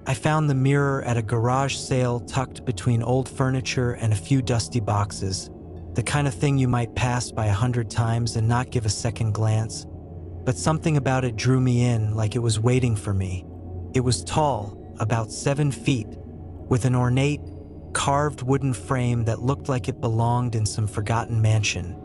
I found the mirror at a garage sale tucked between old furniture and a few dusty boxes, the kind of thing you might pass by 100 times and not give a second glance. But something about it drew me in, like it was waiting for me. It was tall, about 7 feet, with an ornate, carved wooden frame that looked like it belonged in some forgotten mansion.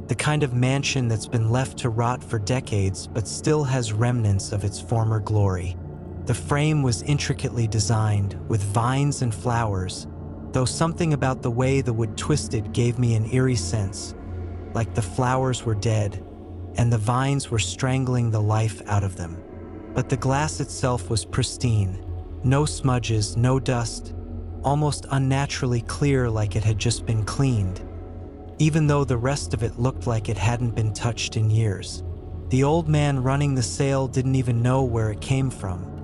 The kind of mansion that's been left to rot for decades but still has remnants of its former glory. The frame was intricately designed, with vines and flowers, though something about the way the wood twisted gave me an eerie sense, like the flowers were dead, and the vines were strangling the life out of them. But the glass itself was pristine. No smudges, no dust, almost unnaturally clear, like it had just been cleaned, even though the rest of it looked like it hadn't been touched in years. The old man running the sale didn't even know where it came from.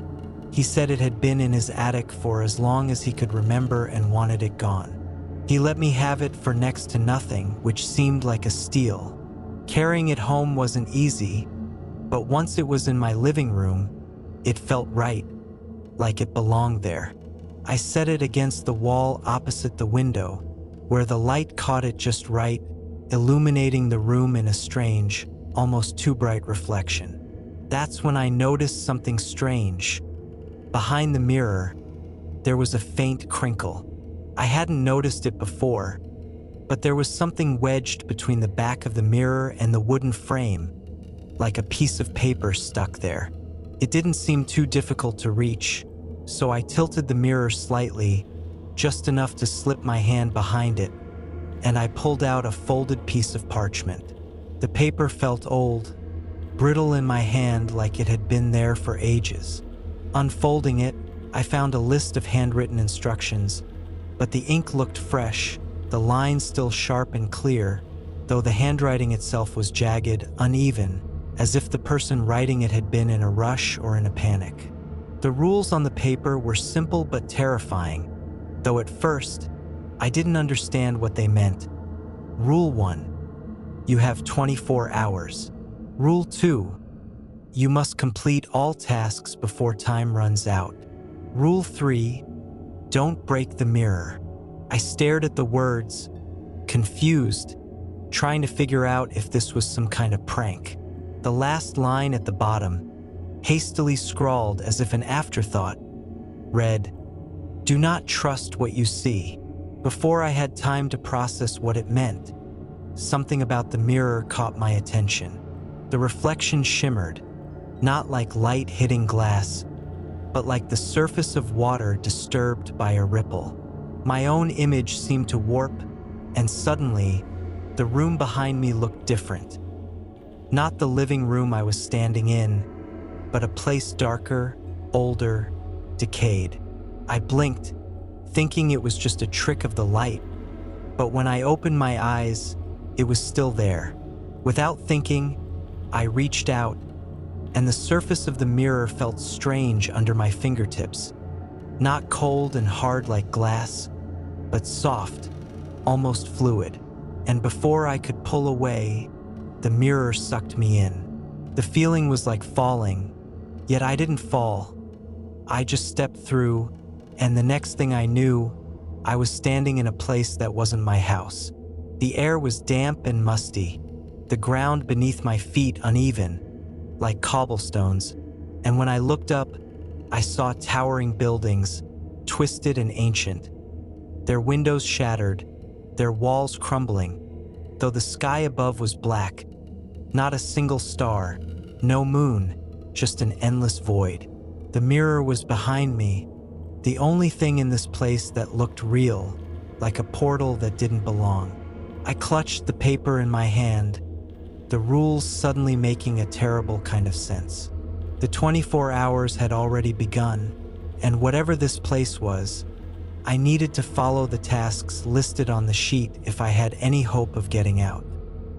He said it had been in his attic for as long as he could remember and wanted it gone. He let me have it for next to nothing, which seemed like a steal. Carrying it home wasn't easy, but once it was in my living room, it felt right, like it belonged there. I set it against the wall opposite the window, where the light caught it just right, illuminating the room in a strange, almost too bright reflection. That's when I noticed something strange. Behind the mirror, there was a faint crinkle. I hadn't noticed it before, but there was something wedged between the back of the mirror and the wooden frame, like a piece of paper stuck there. It didn't seem too difficult to reach, so I tilted the mirror slightly, just enough to slip my hand behind it, and I pulled out a folded piece of parchment. The paper felt old, brittle in my hand, like it had been there for ages. Unfolding it, I found a list of handwritten instructions, but the ink looked fresh, the lines still sharp and clear, though the handwriting itself was jagged, uneven, as if the person writing it had been in a rush or in a panic. The rules on the paper were simple but terrifying, though at first, I didn't understand what they meant. Rule 1. You have 24 hours. Rule 2. You must complete all tasks before time runs out. Rule 3. Don't break the mirror. I stared at the words, confused, trying to figure out if this was some kind of prank. The last line at the bottom, hastily scrawled as if an afterthought, read, "Do not trust what you see." Before I had time to process what it meant, something about the mirror caught my attention. The reflection shimmered, not like light hitting glass, but like the surface of water disturbed by a ripple. My own image seemed to warp, and suddenly, the room behind me looked different. Not the living room I was standing in, but a place darker, older, decayed. I blinked, thinking it was just a trick of the light, but when I opened my eyes, it was still there. Without thinking, I reached out, and the surface of the mirror felt strange under my fingertips. Not cold and hard like glass, but soft, almost fluid. And before I could pull away, the mirror sucked me in. The feeling was like falling, yet I didn't fall. I just stepped through, and the next thing I knew, I was standing in a place that wasn't my house. The air was damp and musty, the ground beneath my feet uneven, like cobblestones, and when I looked up, I saw towering buildings, twisted and ancient, their windows shattered, their walls crumbling, though the sky above was black. Not a single star, no moon, just an endless void. The mirror was behind me, the only thing in this place that looked real, like a portal that didn't belong. I clutched the paper in my hand, the rules suddenly making a terrible kind of sense. The 24 hours had already begun, and whatever this place was, I needed to follow the tasks listed on the sheet if I had any hope of getting out.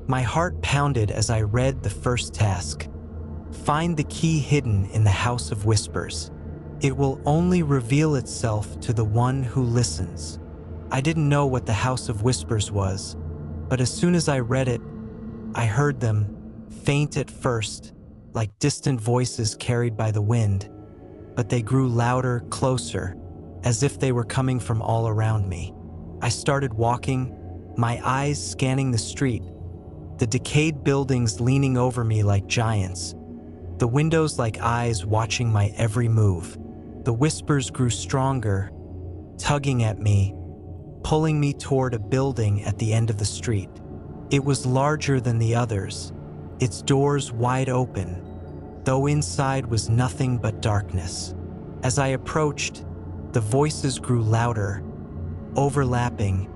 My heart pounded as I read the first task. Find the key hidden in the House of Whispers. It will only reveal itself to the one who listens. I didn't know what the House of Whispers was, but as soon as I read it, I heard them, faint at first, like distant voices carried by the wind. but they grew louder, closer, as if they were coming from all around me. I started walking, my eyes scanning the street, the decayed buildings leaning over me like giants, the windows like eyes watching my every move. The whispers grew stronger, tugging at me, pulling me toward a building at the end of the street. It was larger than the others, its doors wide open, though inside was nothing but darkness. As I approached, the voices grew louder, overlapping,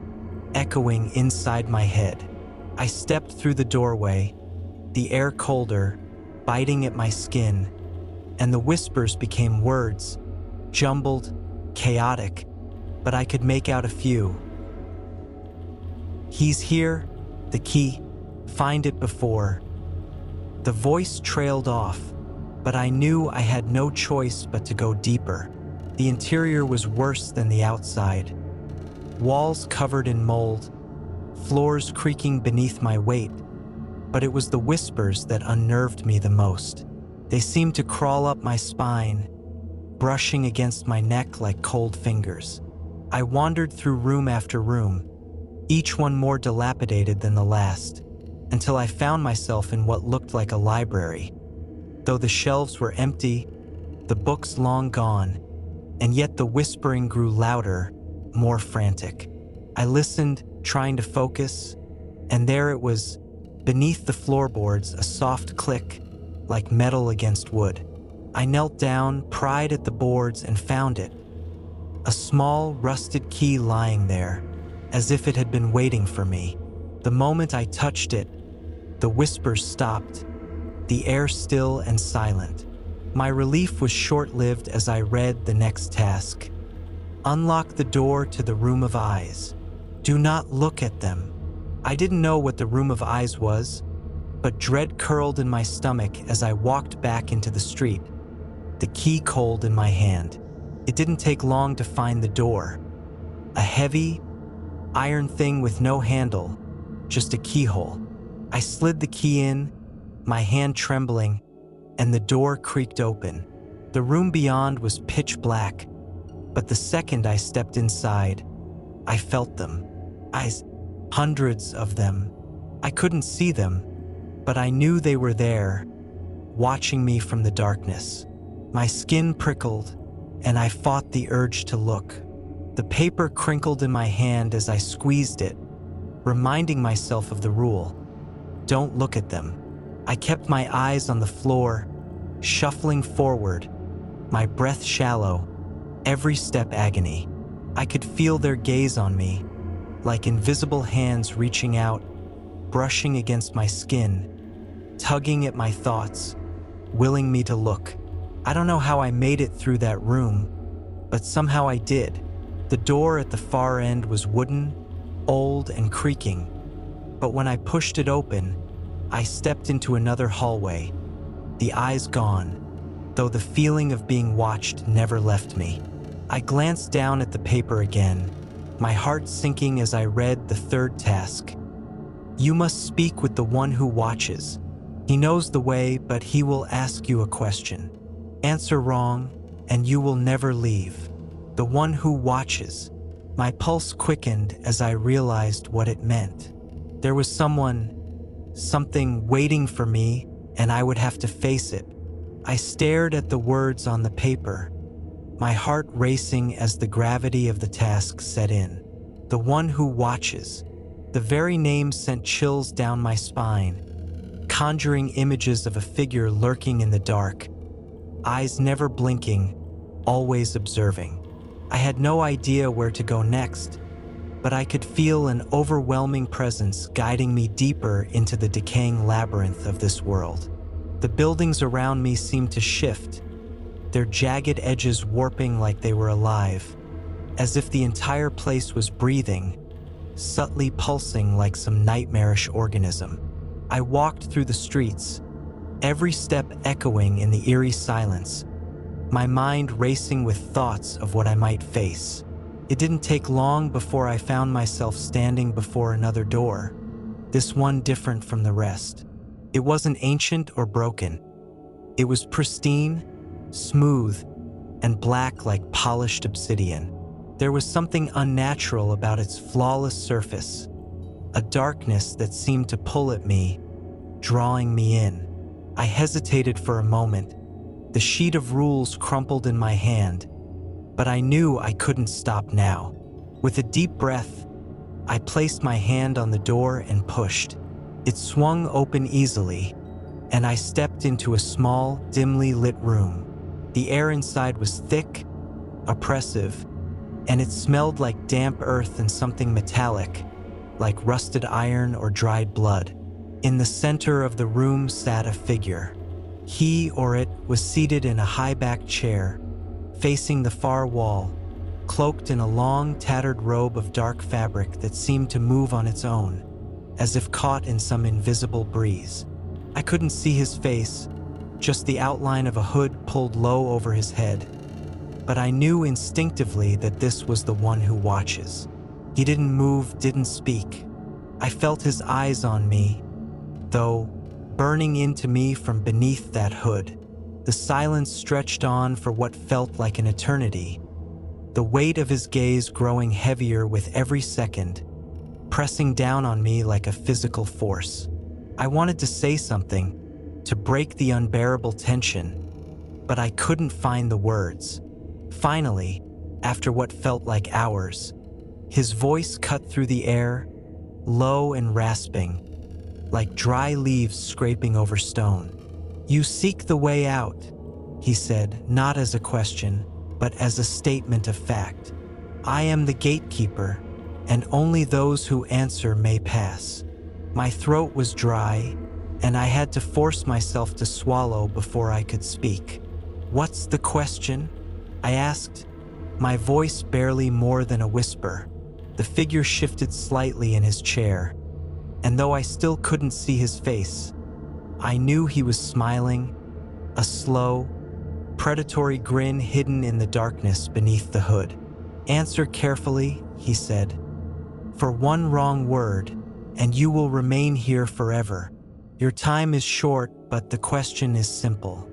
echoing inside my head. I stepped through the doorway, the air colder, biting at my skin, and the whispers became words, jumbled, chaotic, but I could make out a few. He's here, the key, find it before. The voice trailed off, but I knew I had no choice but to go deeper. The interior was worse than the outside. Walls covered in mold, floors creaking beneath my weight, but it was the whispers that unnerved me the most. They seemed to crawl up my spine, brushing against my neck like cold fingers. I wandered through room after room, each one more dilapidated than the last, until I found myself in what looked like a library. Though the shelves were empty, the books long gone, and yet the whispering grew louder, more frantic. I listened, trying to focus, and there it was, beneath the floorboards, a soft click, like metal against wood. I knelt down, pried at the boards, and found it. A small, rusted key lying there, as if it had been waiting for me. The moment I touched it, the whispers stopped, the air still and silent. My relief was short-lived as I read the next task. Unlock the door to the room of eyes. Do not look at them. I didn't know what the room of eyes was, but dread curled in my stomach as I walked back into the street, the key cold in my hand. It didn't take long to find the door. A heavy, iron thing with no handle, just a keyhole. I slid the key in, my hand trembling, and the door creaked open. The room beyond was pitch black, but the second I stepped inside, I felt them. Eyes, hundreds of them. I couldn't see them, but I knew they were there, watching me from the darkness. My skin prickled, and I fought the urge to look. The paper crinkled in my hand as I squeezed it, reminding myself of the rule. Don't look at them. I kept my eyes on the floor, shuffling forward, my breath shallow, every step agony. I could feel their gaze on me, like invisible hands reaching out, brushing against my skin, tugging at my thoughts, willing me to look. I don't know how I made it through that room, but somehow I did. The door at the far end was wooden, old, and creaking, but when I pushed it open, I stepped into another hallway, the eyes gone, though the feeling of being watched never left me. I glanced down at the paper again, my heart sinking as I read the third task. You must speak with the one who watches. He knows the way, but he will ask you a question. Answer wrong, and you will never leave. The one who watches. My pulse quickened as I realized what it meant. There was something waiting for me, and I would have to face it. I stared at the words on the paper, my heart racing as the gravity of the task set in. The one who watches. The very name sent chills down my spine, conjuring images of a figure lurking in the dark, eyes never blinking, always observing. I had no idea where to go next, but I could feel an overwhelming presence guiding me deeper into the decaying labyrinth of this world. The buildings around me seemed to shift, their jagged edges warping like they were alive, as if the entire place was breathing, subtly pulsing like some nightmarish organism. I walked through the streets, every step echoing in the eerie silence, my mind racing with thoughts of what I might face. It didn't take long before I found myself standing before another door, this one different from the rest. It wasn't ancient or broken. It was pristine, smooth, and black like polished obsidian. There was something unnatural about its flawless surface, a darkness that seemed to pull at me, drawing me in. I hesitated for a moment. The sheet of rules crumpled in my hand, but I knew I couldn't stop now. With a deep breath, I placed my hand on the door and pushed. It swung open easily, and I stepped into a small, dimly lit room. The air inside was thick, oppressive, and it smelled like damp earth and something metallic, like rusted iron or dried blood. In the center of the room sat a figure. He or it was seated in a high-backed chair, facing the far wall, cloaked in a long, tattered robe of dark fabric that seemed to move on its own, as if caught in some invisible breeze. I couldn't see his face, just the outline of a hood pulled low over his head. But I knew instinctively that this was the one who watches. He didn't move, didn't speak. I felt his eyes on me, though, burning into me from beneath that hood. The silence stretched on for what felt like an eternity, the weight of his gaze growing heavier with every second, pressing down on me like a physical force. I wanted to say something, to break the unbearable tension, but I couldn't find the words. Finally, after what felt like hours, his voice cut through the air, low and rasping, like dry leaves scraping over stone. "You seek the way out," he said, not as a question, but as a statement of fact. "I am the gatekeeper, and only those who answer may pass." My throat was dry, and I had to force myself to swallow before I could speak. "What's the question?" I asked, my voice barely more than a whisper. The figure shifted slightly in his chair, and though I still couldn't see his face, I knew he was smiling, a slow, predatory grin hidden in the darkness beneath the hood. "Answer carefully," he said. "For one wrong word, and you will remain here forever. Your time is short, but the question is simple.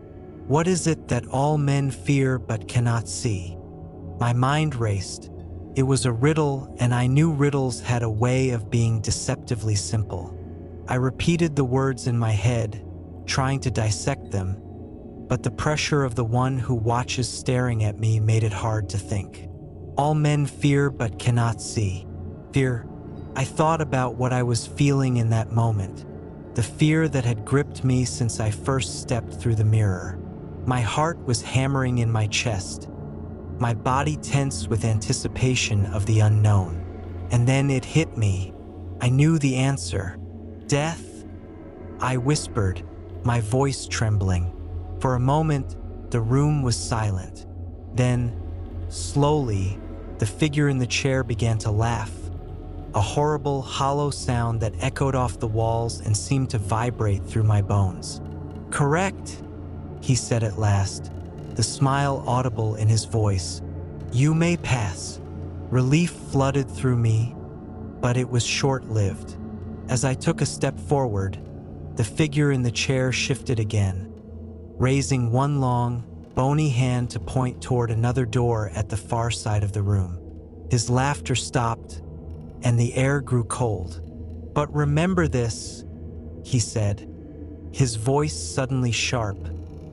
What is it that all men fear but cannot see?" My mind raced. It was a riddle, and I knew riddles had a way of being deceptively simple. I repeated the words in my head, trying to dissect them, but the pressure of the one who watches staring at me made it hard to think. All men fear but cannot see. Fear. I thought about what I was feeling in that moment, the fear that had gripped me since I first stepped through the mirror. My heart was hammering in my chest, my body tense with anticipation of the unknown. And then it hit me. I knew the answer. "Death?" I whispered, my voice trembling. For a moment, the room was silent. Then, slowly, the figure in the chair began to laugh, a horrible, hollow sound that echoed off the walls and seemed to vibrate through my bones. "Correct," he said at last, the smile audible in his voice. "You may pass." Relief flooded through me, but it was short-lived. As I took a step forward, the figure in the chair shifted again, raising one long, bony hand to point toward another door at the far side of the room. His laughter stopped, and the air grew cold. "But remember this," he said, his voice suddenly sharp,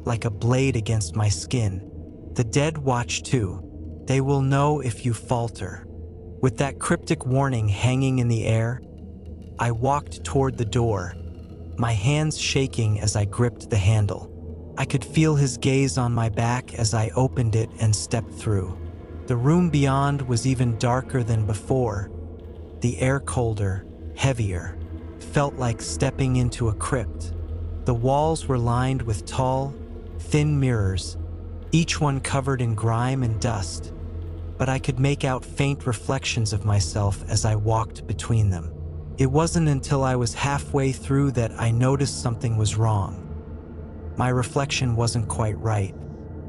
like a blade against my skin. "The dead watch too. They will know if you falter." With that cryptic warning hanging in the air, I walked toward the door, my hands shaking as I gripped the handle. I could feel his gaze on my back as I opened it and stepped through. The room beyond was even darker than before, the air colder, heavier. Felt like stepping into a crypt. The walls were lined with tall, thin mirrors, each one covered in grime and dust, but I could make out faint reflections of myself as I walked between them. It wasn't until I was halfway through that I noticed something was wrong. My reflection wasn't quite right.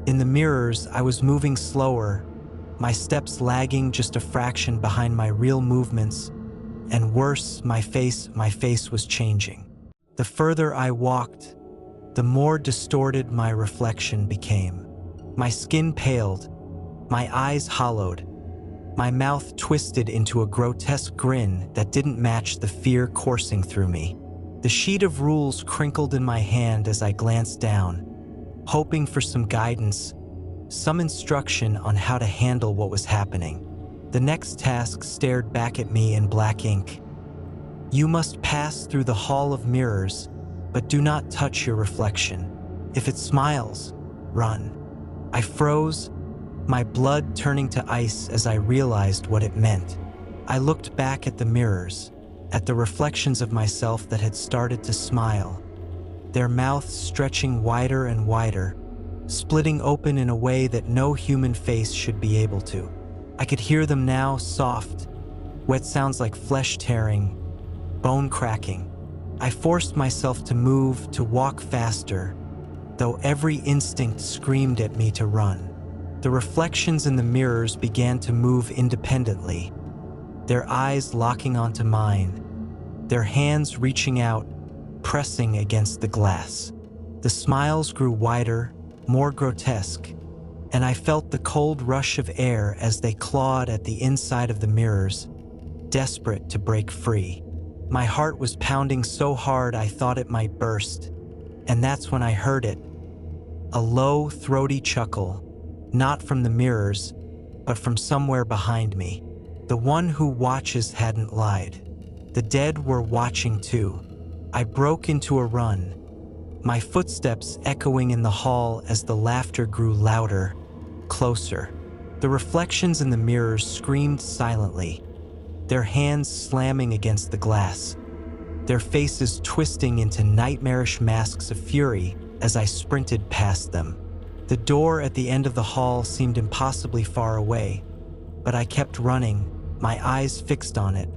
In the mirrors, I was moving slower, my steps lagging just a fraction behind my real movements, and worse, my face was changing. The further I walked, the more distorted my reflection became. My skin paled, my eyes hollowed, my mouth twisted into a grotesque grin that didn't match the fear coursing through me. The sheet of rules crinkled in my hand as I glanced down, hoping for some guidance, some instruction on how to handle what was happening. The next task stared back at me in black ink. You must pass through the hall of mirrors, but do not touch your reflection. If it smiles, run. I froze, my blood turning to ice as I realized what it meant. I looked back at the mirrors, at the reflections of myself that had started to smile, their mouths stretching wider and wider, splitting open in a way that no human face should be able to. I could hear them now, soft, wet sounds like flesh tearing, bone cracking. I forced myself to move, to walk faster, though every instinct screamed at me to run. The reflections in the mirrors began to move independently, their eyes locking onto mine, their hands reaching out, pressing against the glass. The smiles grew wider, more grotesque, and I felt the cold rush of air as they clawed at the inside of the mirrors, desperate to break free. My heart was pounding so hard I thought it might burst, and that's when I heard it. A low, throaty chuckle, not from the mirrors, but from somewhere behind me. The one who watches hadn't lied. The dead were watching too. I broke into a run, my footsteps echoing in the hall as the laughter grew louder, closer. The reflections in the mirrors screamed silently, their hands slamming against the glass, their faces twisting into nightmarish masks of fury as I sprinted past them. The door at the end of the hall seemed impossibly far away, but I kept running, my eyes fixed on it,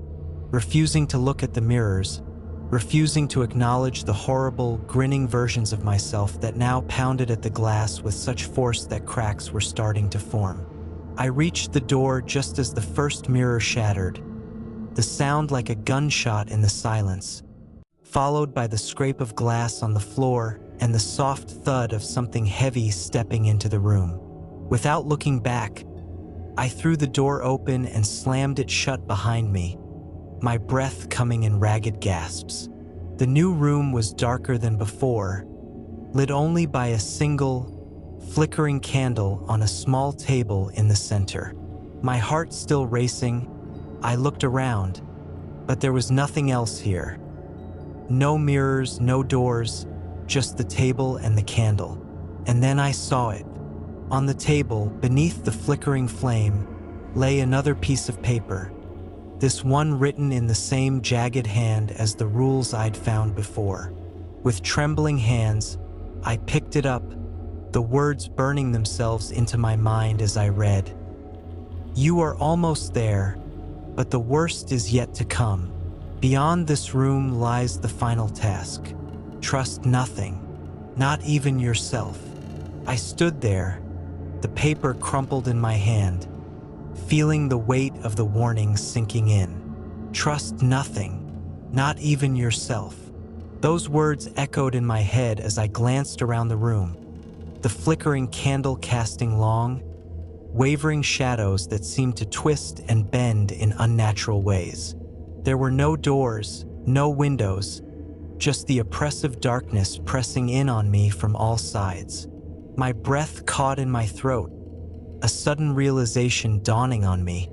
refusing to look at the mirrors, refusing to acknowledge the horrible, grinning versions of myself that now pounded at the glass with such force that cracks were starting to form. I reached the door just as the first mirror shattered, the sound like a gunshot in the silence, followed by the scrape of glass on the floor and the soft thud of something heavy stepping into the room. Without looking back, I threw the door open and slammed it shut behind me, my breath coming in ragged gasps. The new room was darker than before, lit only by a single, flickering candle on a small table in the center. My heart still racing, I looked around, but there was nothing else here. No mirrors, no doors, just the table and the candle. And then I saw it. On the table, beneath the flickering flame, lay another piece of paper, this one written in the same jagged hand as the rules I'd found before. With trembling hands, I picked it up, the words burning themselves into my mind as I read. You are almost there, but the worst is yet to come. Beyond this room lies the final task. Trust nothing, not even yourself. I stood there, the paper crumpled in my hand, feeling the weight of the warning sinking in. Trust nothing, not even yourself. Those words echoed in my head as I glanced around the room, the flickering candle casting long, wavering shadows that seemed to twist and bend in unnatural ways. There were no doors, no windows, just the oppressive darkness pressing in on me from all sides. My breath caught in my throat, a sudden realization dawning on me.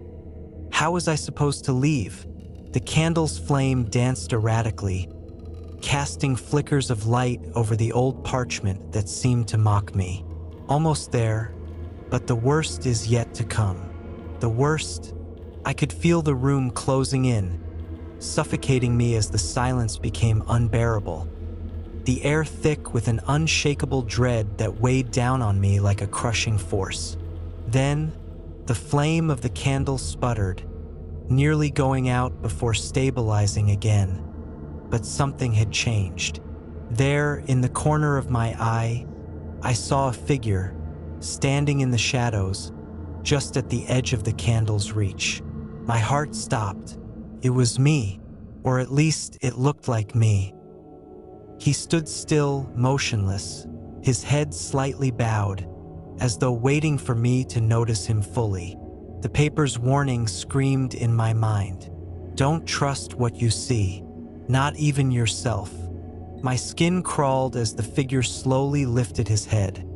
How was I supposed to leave? The candle's flame danced erratically, casting flickers of light over the old parchment that seemed to mock me. Almost there, but the worst is yet to come. The worst? I could feel the room closing in, suffocating me as the silence became unbearable, the air thick with an unshakable dread that weighed down on me like a crushing force. Then, the flame of the candle sputtered, nearly going out before stabilizing again. But something had changed. There, in the corner of my eye, I saw a figure, standing in the shadows, just at the edge of the candle's reach. My heart stopped. It was me, or at least it looked like me. He stood still, motionless, his head slightly bowed, as though waiting for me to notice him fully. The paper's warning screamed in my mind. Don't trust what you see, not even yourself. My skin crawled as the figure slowly lifted his head,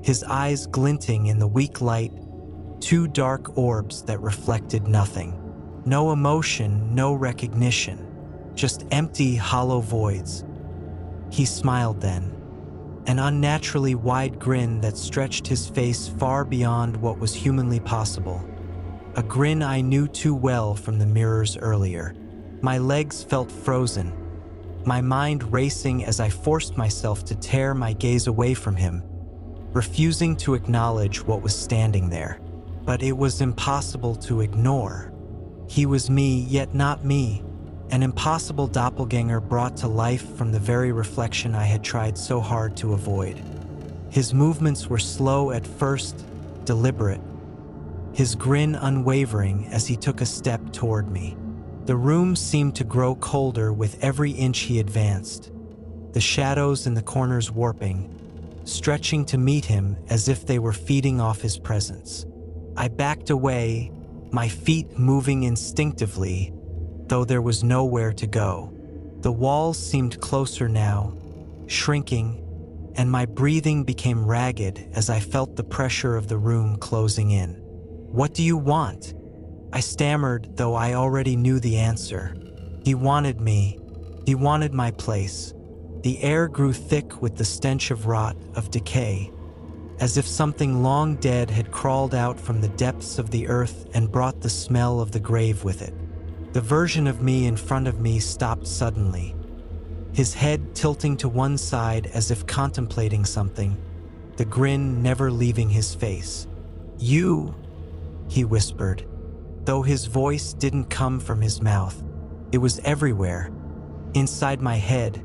his eyes glinting in the weak light, two dark orbs that reflected nothing. No emotion, no recognition, just empty, hollow voids. He smiled then, an unnaturally wide grin that stretched his face far beyond what was humanly possible. A grin I knew too well from the mirrors earlier. My legs felt frozen, my mind racing as I forced myself to tear my gaze away from him, refusing to acknowledge what was standing there. But it was impossible to ignore. He was me, yet not me, an impossible doppelganger brought to life from the very reflection I had tried so hard to avoid. His movements were slow at first, deliberate, his grin unwavering as he took a step toward me. The room seemed to grow colder with every inch he advanced, the shadows in the corners warping, stretching to meet him as if they were feeding off his presence. I backed away, my feet moving instinctively, though there was nowhere to go. The walls seemed closer now, shrinking, and my breathing became ragged as I felt the pressure of the room closing in. "What do you want?" I stammered, though I already knew the answer. He wanted me. He wanted my place. The air grew thick with the stench of rot, of decay, as if something long dead had crawled out from the depths of the earth and brought the smell of the grave with it. The version of me in front of me stopped suddenly, his head tilting to one side as if contemplating something, the grin never leaving his face. "You," he whispered, though his voice didn't come from his mouth. It was everywhere, inside my head,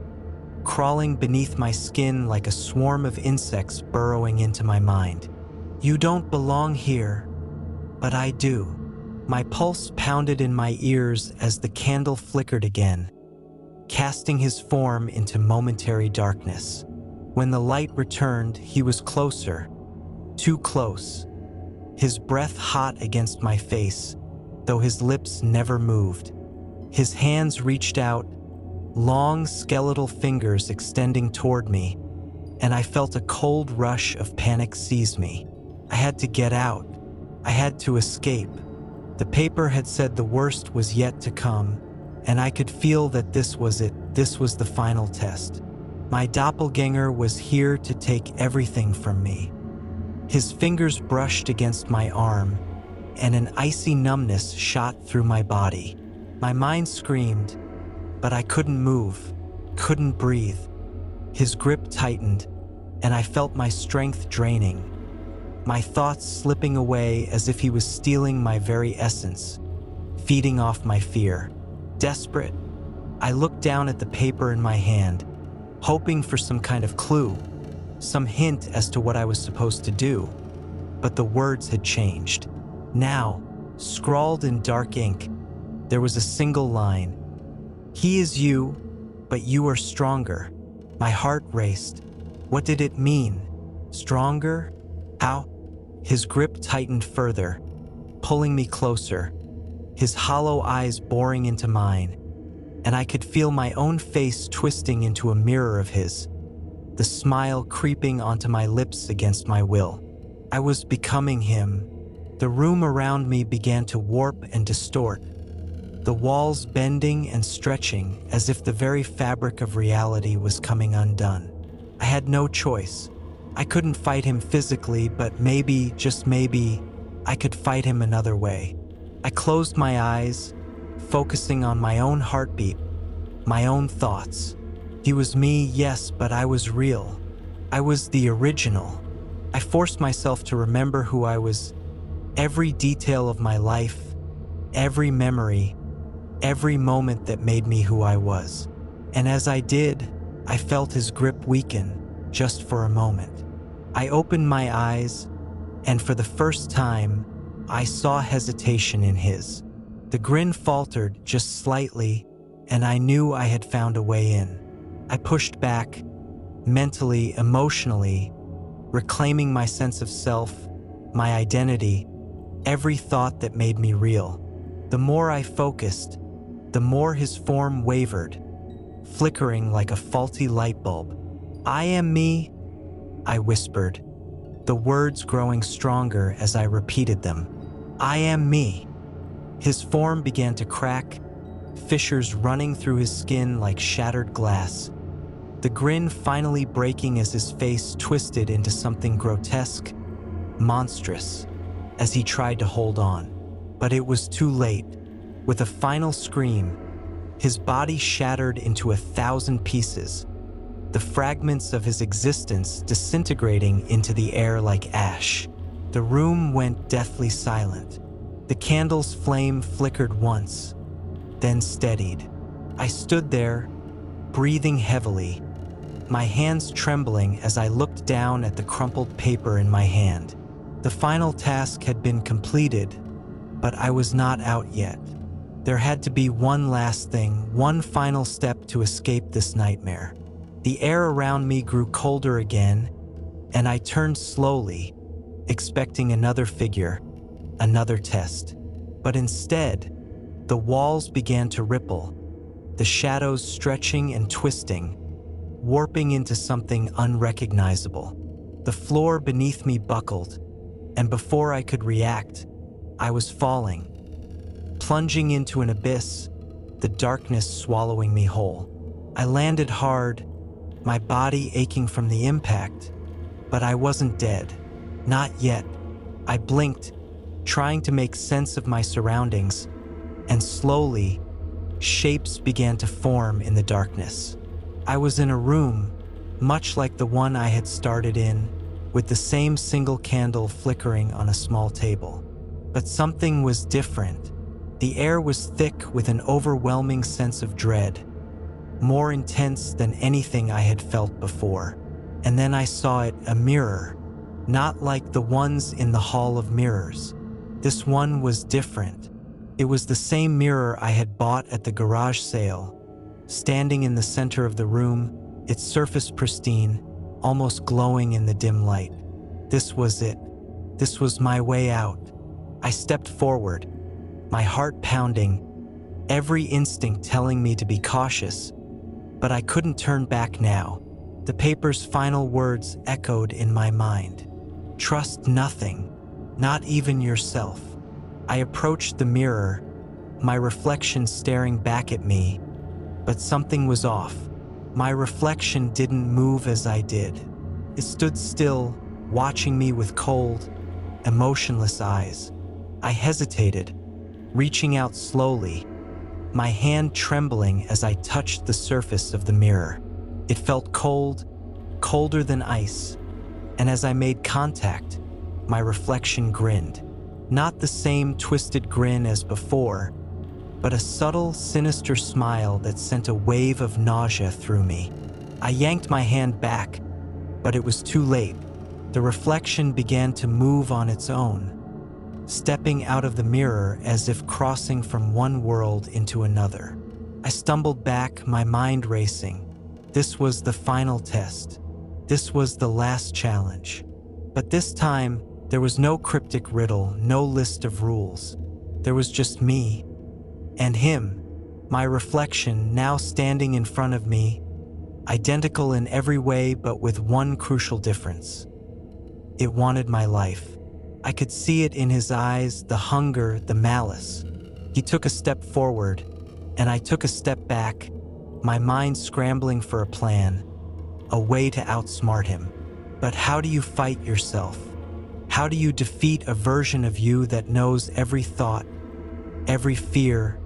crawling beneath my skin like a swarm of insects burrowing into my mind. "You don't belong here, but I do." My pulse pounded in my ears as the candle flickered again, casting his form into momentary darkness. When the light returned, he was closer, too close, his breath hot against my face, though his lips never moved. His hands reached out, long skeletal fingers extending toward me, and I felt a cold rush of panic seize me. I had to get out. I had to escape. The paper had said the worst was yet to come, and I could feel that this was it. This was the final test. My doppelganger was here to take everything from me. His fingers brushed against my arm, and an icy numbness shot through my body. My mind screamed, but I couldn't move, couldn't breathe. His grip tightened, and I felt my strength draining, my thoughts slipping away as if he was stealing my very essence, feeding off my fear. Desperate, I looked down at the paper in my hand, hoping for some kind of clue, some hint as to what I was supposed to do. But the words had changed. Now, scrawled in dark ink, there was a single line. "He is you, but you are stronger." My heart raced. What did it mean? Stronger? How? His grip tightened further, pulling me closer, his hollow eyes boring into mine, and I could feel my own face twisting into a mirror of his, the smile creeping onto my lips against my will. I was becoming him. The room around me began to warp and distort, the walls bending and stretching as if the very fabric of reality was coming undone. I had no choice. I couldn't fight him physically, but maybe, just maybe, I could fight him another way. I closed my eyes, focusing on my own heartbeat, my own thoughts. He was me, yes, but I was real. I was the original. I forced myself to remember who I was, every detail of my life, every memory, every moment that made me who I was. And as I did, I felt his grip weaken, just for a moment. I opened my eyes, and for the first time, I saw hesitation in his. The grin faltered just slightly, and I knew I had found a way in. I pushed back, mentally, emotionally, reclaiming my sense of self, my identity, every thought that made me real. The more I focused, the more his form wavered, flickering like a faulty light bulb. "I am me," I whispered, the words growing stronger as I repeated them. "I am me." His form began to crack, fissures running through his skin like shattered glass, the grin finally breaking as his face twisted into something grotesque, monstrous, as he tried to hold on. But it was too late. With a final scream, his body shattered into 1,000 pieces, the fragments of his existence disintegrating into the air like ash. The room went deathly silent. The candle's flame flickered once, then steadied. I stood there, breathing heavily, my hands trembling as I looked down at the crumpled paper in my hand. The final task had been completed, but I was not out yet. There had to be one last thing, one final step to escape this nightmare. The air around me grew colder again, and I turned slowly, expecting another figure, another test. But instead, the walls began to ripple, the shadows stretching and twisting, warping into something unrecognizable. The floor beneath me buckled, and before I could react, I was falling, plunging into an abyss, the darkness swallowing me whole. I landed hard, my body aching from the impact, but I wasn't dead. Not yet. I blinked, trying to make sense of my surroundings, and slowly, shapes began to form in the darkness. I was in a room, much like the one I had started in, with the same single candle flickering on a small table. But something was different. The air was thick with an overwhelming sense of dread, more intense than anything I had felt before. And then I saw it, a mirror, not like the ones in the Hall of Mirrors. This one was different. It was the same mirror I had bought at the garage sale, standing in the center of the room, its surface pristine, almost glowing in the dim light. This was it. This was my way out. I stepped forward, my heart pounding, every instinct telling me to be cautious, but I couldn't turn back now. The paper's final words echoed in my mind. Trust nothing, not even yourself. I approached the mirror, my reflection staring back at me, but something was off. My reflection didn't move as I did. It stood still, watching me with cold, emotionless eyes. I hesitated, reaching out slowly, my hand trembling as I touched the surface of the mirror. It felt cold, colder than ice, and as I made contact, my reflection grinned. Not the same twisted grin as before, but a subtle, sinister smile that sent a wave of nausea through me. I yanked my hand back, but it was too late. The reflection began to move on its own, stepping out of the mirror as if crossing from one world into another. I stumbled back, my mind racing. This was the final test. This was the last challenge. But this time, there was no cryptic riddle, no list of rules. There was just me and him, my reflection now standing in front of me, identical in every way but with one crucial difference. It wanted my life. I could see it in his eyes, the hunger, the malice. He took a step forward, and I took a step back, my mind scrambling for a plan, a way to outsmart him. But how do you fight yourself? How do you defeat a version of you that knows every thought, every fear,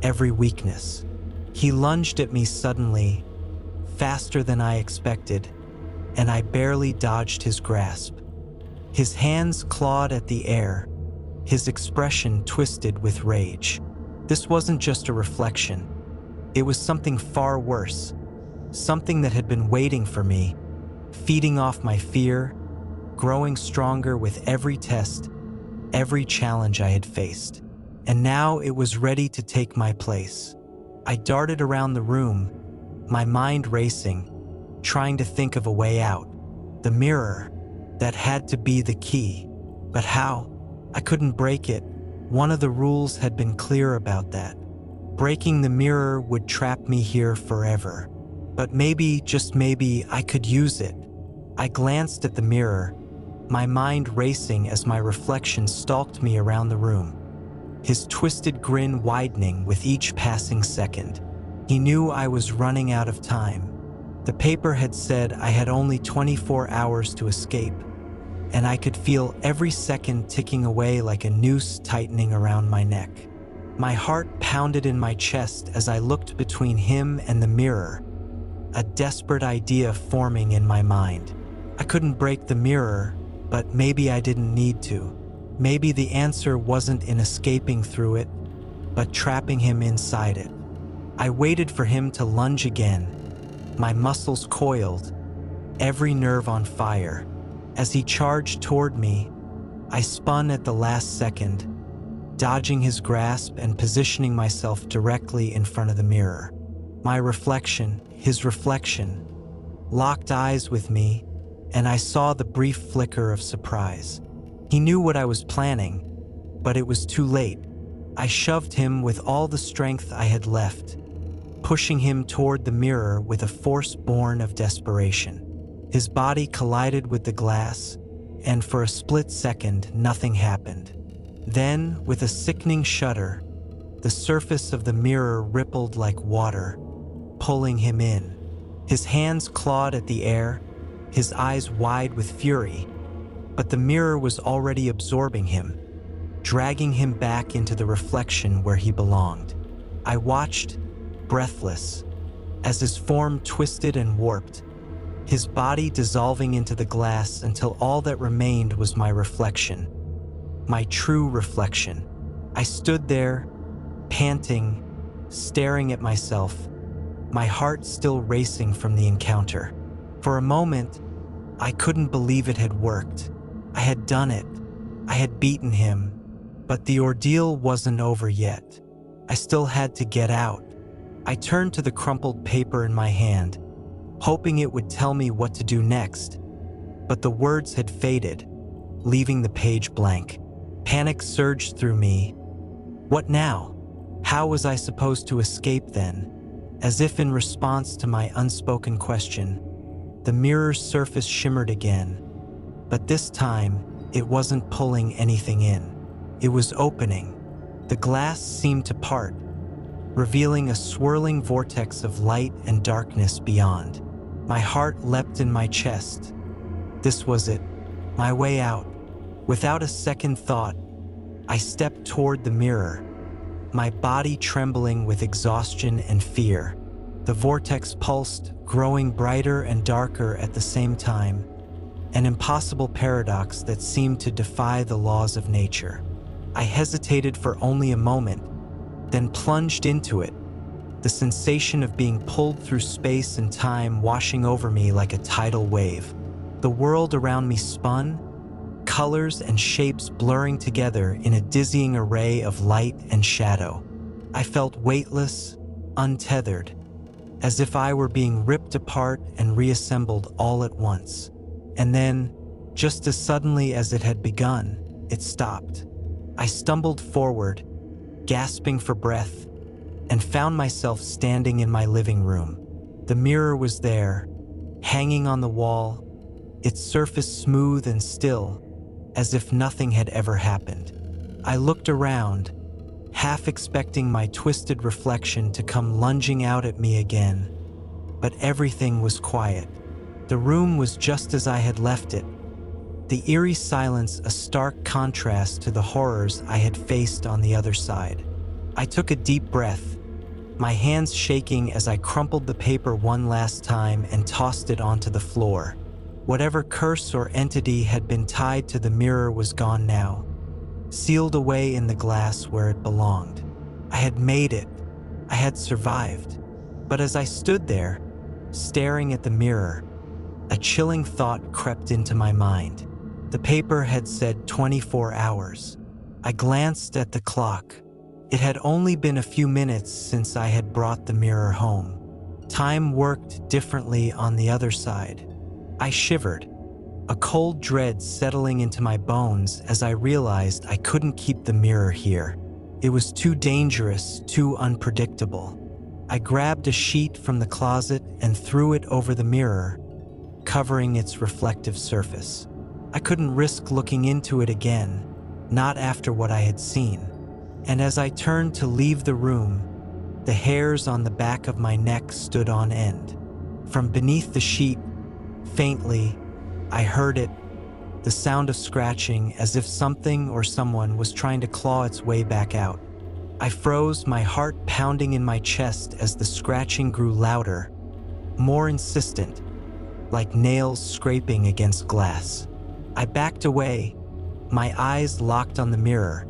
every weakness? He lunged at me suddenly, faster than I expected, and I barely dodged his grasp. His hands clawed at the air, his expression twisted with rage. This wasn't just a reflection. It was something far worse, something that had been waiting for me, feeding off my fear, growing stronger with every test, every challenge I had faced. And now it was ready to take my place. I darted around the room, my mind racing, trying to think of a way out. The mirror, That had to be the key. But how? I couldn't break it. One of the rules had been clear about that. Breaking the mirror would trap me here forever. But maybe, just maybe, I could use it. I glanced at the mirror, my mind racing as my reflection stalked me around the room, his twisted grin widening with each passing second. He knew I was running out of time. The paper had said I had only 24 hours to escape, and I could feel every second ticking away like a noose tightening around my neck. My heart pounded in my chest as I looked between him and the mirror, a desperate idea forming in my mind. I couldn't break the mirror, but maybe I didn't need to. Maybe the answer wasn't in escaping through it, but trapping him inside it. I waited for him to lunge again, my muscles coiled, every nerve on fire. As he charged toward me, I spun at the last second, dodging his grasp and positioning myself directly in front of the mirror. My reflection, his reflection, locked eyes with me, and I saw the brief flicker of surprise. He knew what I was planning, but it was too late. I shoved him with all the strength I had left, pushing him toward the mirror with a force born of desperation. His body collided with the glass, and for a split second, nothing happened. Then, with a sickening shudder, the surface of the mirror rippled like water, pulling him in. His hands clawed at the air, his eyes wide with fury, but the mirror was already absorbing him, dragging him back into the reflection where he belonged. I watched, breathless, as his form twisted and warped, his body dissolving into the glass until all that remained was my reflection, my true reflection. I stood there, panting, staring at myself, my heart still racing from the encounter. For a moment, I couldn't believe it had worked. I had done it. I had beaten him. But the ordeal wasn't over yet. I still had to get out. I turned to the crumpled paper in my hand, hoping it would tell me what to do next. But the words had faded, leaving the page blank. Panic surged through me. What now? How was I supposed to escape then? As if in response to my unspoken question, the mirror's surface shimmered again, but this time it wasn't pulling anything in. It was opening. The glass seemed to part, revealing a swirling vortex of light and darkness beyond. My heart leapt in my chest. This was it, my way out. Without a second thought, I stepped toward the mirror, my body trembling with exhaustion and fear. The vortex pulsed, growing brighter and darker at the same time, an impossible paradox that seemed to defy the laws of nature. I hesitated for only a moment, then plunged into it, the sensation of being pulled through space and time washing over me like a tidal wave. The world around me spun, colors and shapes blurring together in a dizzying array of light and shadow. I felt weightless, untethered, as if I were being ripped apart and reassembled all at once. And then, just as suddenly as it had begun, it stopped. I stumbled forward, gasping for breath, and found myself standing in my living room. The mirror was there, hanging on the wall, its surface smooth and still, as if nothing had ever happened. I looked around, half expecting my twisted reflection to come lunging out at me again, but everything was quiet. The room was just as I had left it, the eerie silence a stark contrast to the horrors I had faced on the other side. I took a deep breath, my hands shaking as I crumpled the paper one last time and tossed it onto the floor. Whatever curse or entity had been tied to the mirror was gone now, sealed away in the glass where it belonged. I had made it. I had survived. But as I stood there, staring at the mirror, a chilling thought crept into my mind. The paper had said 24 hours. I glanced at the clock. It had only been a few minutes since I had brought the mirror home. Time worked differently on the other side. I shivered, a cold dread settling into my bones as I realized I couldn't keep the mirror here. It was too dangerous, too unpredictable. I grabbed a sheet from the closet and threw it over the mirror, covering its reflective surface. I couldn't risk looking into it again, not after what I had seen. And as I turned to leave the room, the hairs on the back of my neck stood on end. From beneath the sheet, faintly, I heard it, the sound of scratching, as if something or someone was trying to claw its way back out. I froze, my heart pounding in my chest as the scratching grew louder, more insistent, like nails scraping against glass. I backed away, my eyes locked on the mirror,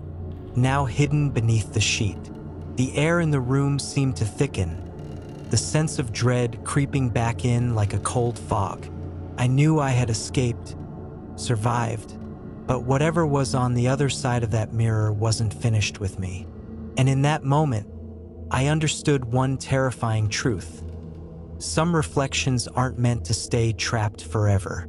now hidden beneath the sheet. The air in the room seemed to thicken, the sense of dread creeping back in like a cold fog. I knew I had escaped, survived, but whatever was on the other side of that mirror wasn't finished with me. And in that moment, I understood one terrifying truth. Some reflections aren't meant to stay trapped forever.